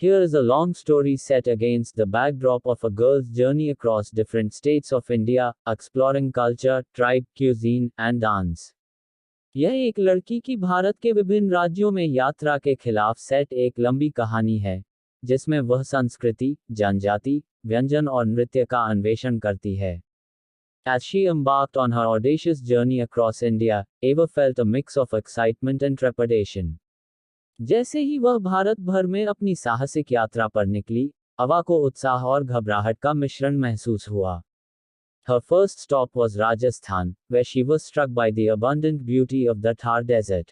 Here is a long story set against the backdrop of a girl's journey across different states of India, exploring culture, tribe, cuisine, and dance. यह एक लड़की की भारत के विभिन्न राज्यों में यात्रा के खिलाफ सेट एक लंबी कहानी है, जिसमें वह संस्कृति, जनजाति, व्यंजन और नृत्य का अन्वेषण करती है. As she embarked on her audacious journey across India, Eva felt a mix of excitement and trepidation. जैसे ही वह भारत भर में अपनी साहसिक यात्रा पर निकली, अवा को उत्साह और घबराहट का मिश्रण महसूस हुआ. Her first stop was Rajasthan, where she was struck by the abundant beauty of the Thar desert.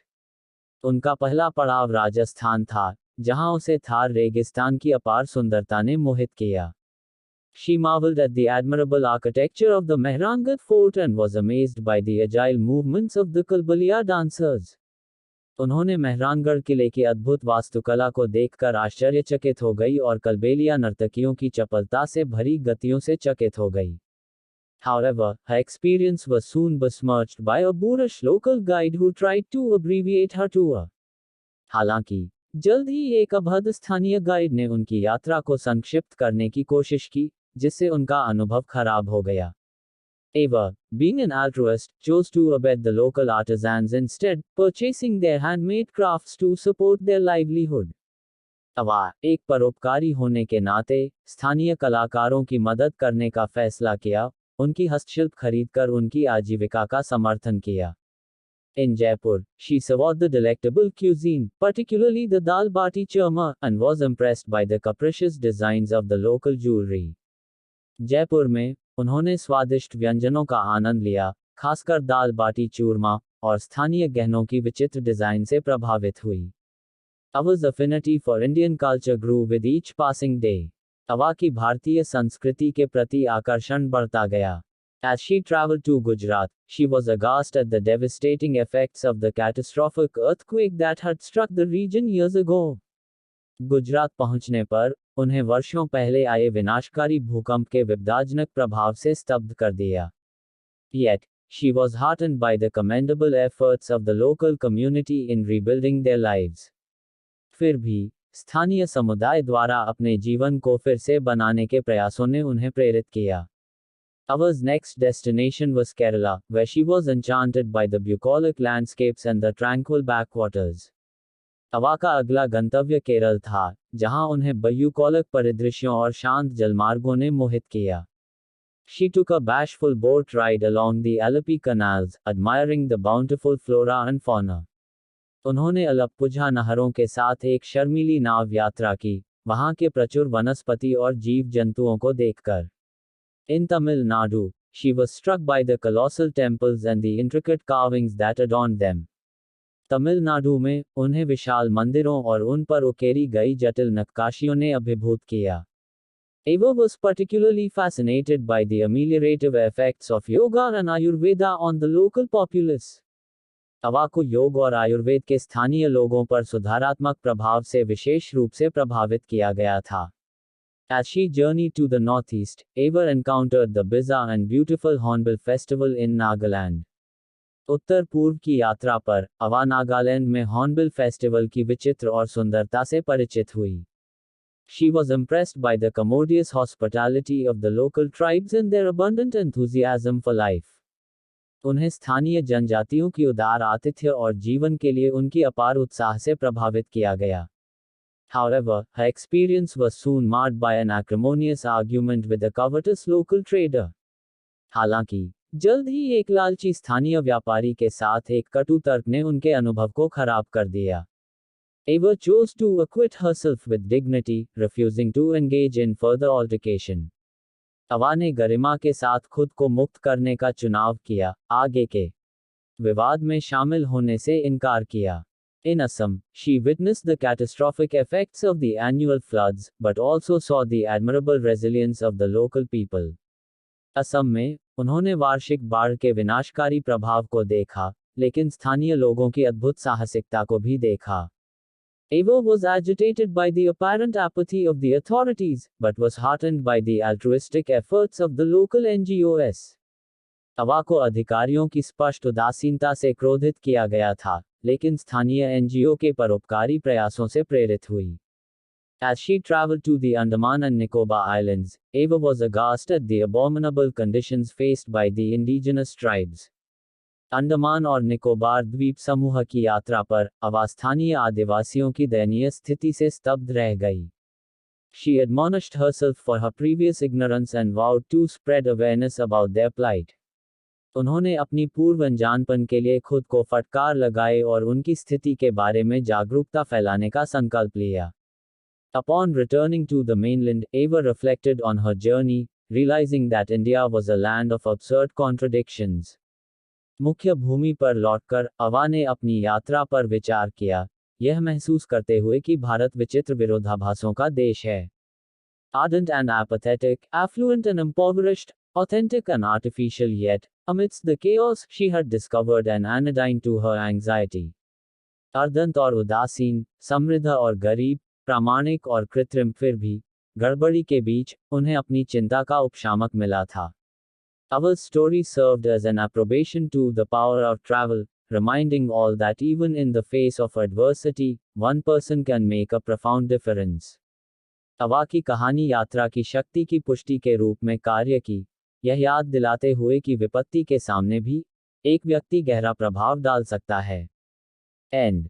उनका पहला पड़ाव राजस्थान था, जहां उसे थार रेगिस्तान की अपार सुंदरता ने मोहित किया. She marveled at the admirable architecture of the Mehrangarh fort and was amazed by the agile movements of the Kalbalia dancers. उन्होंने मेहरानगढ़ किले की अद्भुत वास्तुकला को देखकर आश्चर्यचकित हो गई और कलबेलिया नर्तकियों की चपलता से भरी गतियों से चकित हो गई. However, her experience was soon besmirched by a boorish local guide who tried to abbreviate her tour. हालांकि जल्द ही एक अभद्र स्थानीय गाइड ने उनकी यात्रा को संक्षिप्त करने की कोशिश की, जिससे उनका अनुभव खराब हो गया. Eva, being an altruist, chose to abet the local artisans instead, purchasing their handmade crafts to support their livelihood. अवा, एक परोपकारी होने के नाते, स्थानीय कलाकारों की मदद करने का फैसला किया, उनकी हस्तशिल्प खरीदकर उनकी आजीविका का समर्थन किया. In Jaipur, she savored the delectable cuisine, particularly the dal bati churma, and was impressed by the capricious designs of the local jewelry. Jaipur में, उन्होंने स्वादिष्ट व्यंजनों का आनंद लिया, खासकर दाल बाटी चूरमा, और स्थानीय गहनों की विचित्र डिजाइन से प्रभावित हुई. Ava's affinity for Indian culture grew with each passing day. अवा की भारतीय संस्कृति के प्रति आकर्षण बढ़ता गया. As she traveled to Gujarat, she was aghast at the devastating effects of the catastrophic earthquake that had struck the region years ago. Gujarat पहुंचने पर, उन्हें वर्षों पहले आए विनाशकारी भूकंप के विपदाजनक प्रभाव से स्तब्ध कर दिया. Yet, she was heartened by the commendable efforts of the local community in rebuilding their lives. फिर भी, स्थानीय समुदाय द्वारा अपने जीवन को फिर से बनाने के प्रयासों ने उन्हें प्रेरित किया. Ava's next destination was Kerala, where she was enchanted by the bucolic landscapes and the tranquil backwaters. अवा का अगला गंतव्य केरल था, जहां उन्हें बुकोलिक परिदृश्यों और शांत जलमार्गों ने मोहित किया. She took a bashful boat ride along the Alleppey canals, admiring the bountiful flora and fauna. उन्होंने अलप्पुझा नहरों के साथ एक शर्मीली नाव यात्रा की, वहां के प्रचुर वनस्पति और जीव जंतुओं को देखकर. In Tamil Nadu, she was struck by the colossal temples and the intricate carvings that adorned them. Tamil Nadu में, उन्हें विशाल मंदिरों और उन पर उकेरी गई जटिल नक्काशियों ने अभिभूत किया. Eva was particularly fascinated by the ameliorative effects of yoga and Ayurveda on the local populace. अवा को योग और आयुर्वेद के स्थानीय लोगों पर सुधारात्मक प्रभाव से विशेष रूप से प्रभावित किया गया था. As she journeyed to the northeast, Eva encountered the bizarre and beautiful Hornbill Festival in Nagaland. उत्तर पूर्व की यात्रा पर, अवा नागालैंड में हॉर्नबिल फेस्टिवल की विचित्र और सुंदरता से परिचित हुई. She was impressed by the commodious hospitality of the local tribes and their abundant enthusiasm for life. उन्हें स्थानीय जनजातियों की उदार आतिथ्य और जीवन के लिए उनकी अपार उत्साह से प्रभावित किया गया. However, her experience was soon marred by an acrimonious argument with a covetous local trader. हालांकि, जल्द ही एक लालची स्थानीय व्यापारी के साथ एक कटु तर्क ने उनके अनुभव को खराब कर दिया. Eva chose to acquit herself with dignity, refusing to engage in further altercation. अवा ने गरिमा के साथ खुद को मुक्त करने का चुनाव किया, आगे के विवाद में शामिल होने से इनकार किया. In Assam, she witnessed the catastrophic effects of the annual floods, but also saw the admirable resilience of the local people. Assam में, उन्होंने वार्षिक बाढ़ के विनाशकारी प्रभाव को देखा, लेकिन स्थानीय लोगों की अद्भुत साहसिकता को भी देखा. Eva was agitated by the apparent apathy of the authorities, but was heartened by the altruistic efforts of the local NGOs. अवा को अधिकारियों की स्पष्ट उदासीनता से क्रोधित किया गया था, लेकिन स्थानीय एनजीओ के परोपकारी प्रयासों से प्रेरित हुई. As she traveled to the Andaman and Nicobar Islands, Ava was aghast at the abominable conditions faced by the indigenous tribes. Andaman और निकोबार द्वीप समूह की यात्रा पर अस्थानीय आदिवासियों की दयनीय स्थिति से स्तब्ध रह गई. She admonished herself for her previous ignorance and vowed to spread awareness about their plight. उन्होंने अपनी पूर्व अनजानपन के लिए खुद को फटकार लगाए और उनकी स्थिति के बारे में जागरूकता फैलाने का संकल्प लिया. Upon returning to the mainland, Ava reflected on her journey, realizing that India was a land of absurd contradictions. मुख्य भूमि पर लौटकर अवा ने अपनी यात्रा पर विचार किया, यह महसूस करते हुए कि भारत विचित्र विरोधाभासों का देश है. Ardent and apathetic, affluent and impoverished, authentic and artificial, yet, amidst the chaos, she had discovered an anodyne to her anxiety. अर्धंत और उदासीन, समृद्ध और गरीब, प्रामाणिक और कृत्रिम, फिर भी गड़बड़ी के बीच उन्हें अपनी चिंता का उपशामक मिला था. Our story served as an approbation to the power of travel, reminding all that even in the face of adversity, one person can make a profound difference. अवा की कहानी यात्रा की शक्ति की पुष्टि के रूप में कार्य की, यह याद दिलाते हुए कि विपत्ति के सामने भी एक व्यक्ति गहरा प्रभाव डाल सकता है. End.